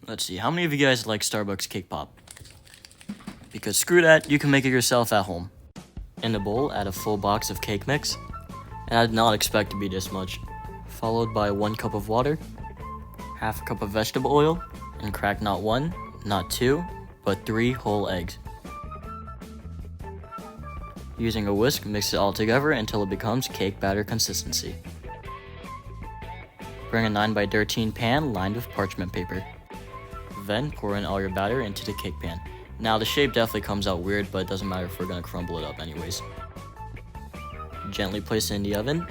Let's see, how many of you guys like Starbucks cake pop? Because screw that, you can make it yourself at home. In a bowl, add a full box of cake mix, and I did not expect to be this much. Followed by 1 cup of water, half a cup of vegetable oil, and crack not 1, not 2, but 3 whole eggs. Using a whisk, mix it all together until it becomes cake batter consistency. Bring a 9x13 pan lined with parchment paper. Then pour in all your batter into the cake pan. Now the shape definitely comes out weird, but it doesn't matter if we're going to crumble it up anyways. Gently place it in the oven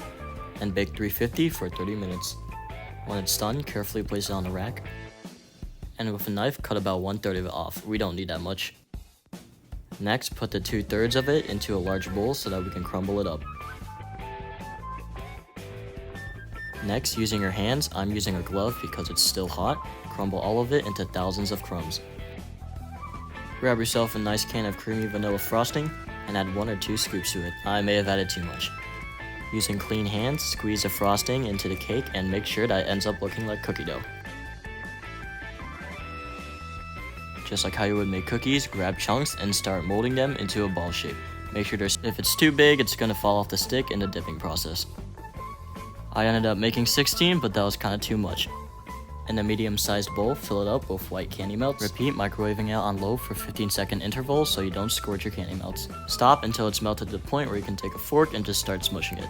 and bake 350 for 30 minutes. When it's done, carefully place it on the rack. And with a knife, cut about 1/3 of it off. We don't need that much. Next, put the 2/3 of it into a large bowl so that we can crumble it up. Next, using your hands, I'm using a glove because it's still hot, crumble all of it into thousands of crumbs. Grab yourself a nice can of creamy vanilla frosting and add 1 or 2 scoops to it. I may have added too much. Using clean hands, squeeze the frosting into the cake and make sure that it ends up looking like cookie dough. Just like how you would make cookies, grab chunks and start molding them into a ball shape. Make sure if it's too big, it's going to fall off the stick in the dipping process. I ended up making 16, but that was kind of too much. In a medium-sized bowl, fill it up with white candy melts. Repeat microwaving it on low for 15-second intervals so you don't scorch your candy melts. Stop until it's melted to the point where you can take a fork and just start smushing it.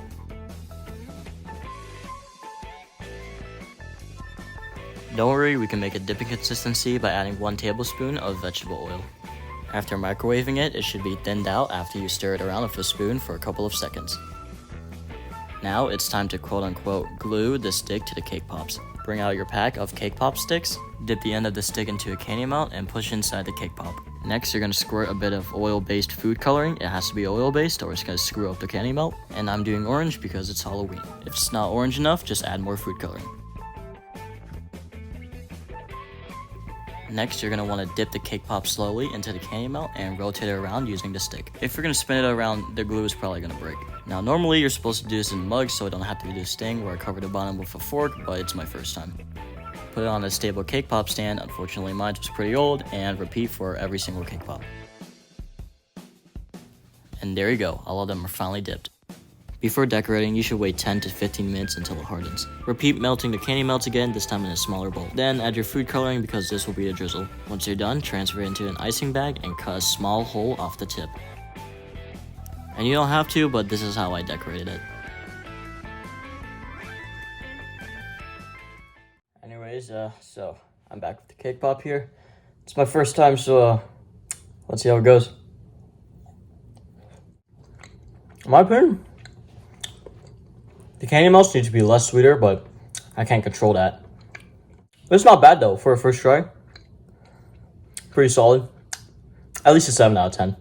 Don't worry, we can make a dipping consistency by adding 1 tablespoon of vegetable oil. After microwaving it, it should be thinned out after you stir it around with a spoon for a couple of seconds. Now it's time to quote-unquote glue the stick to the cake pops. Bring out your pack of cake pop sticks, dip the end of the stick into a candy melt, and push inside the cake pop. Next, you're going to squirt a bit of oil-based food coloring. It has to be oil-based or it's going to screw up the candy melt. And I'm doing orange because it's Halloween. If it's not orange enough, just add more food coloring. Next, you're going to want to dip the cake pop slowly into the candy melt and rotate it around using the stick. If you're going to spin it around, the glue is probably going to break. Now, normally you're supposed to do this in mugs so I don't have to do this thing where I cover the bottom with a fork, but it's my first time. Put it on a stable cake pop stand, unfortunately mine was pretty old, and repeat for every single cake pop. And there you go, all of them are finally dipped. Before decorating, you should wait 10 to 15 minutes until it hardens. Repeat melting the candy melts again, this time in a smaller bowl. Then add your food coloring because this will be a drizzle. Once you're done, transfer it into an icing bag and cut a small hole off the tip. And you don't have to, but this is how I decorated it. Anyways, so I'm back with the cake pop here. It's my first time, so let's see how it goes. In my opinion, the candy melts need to be less sweeter, but I can't control that. It's not bad though for a first try. Pretty solid. At least a 7 out of 10.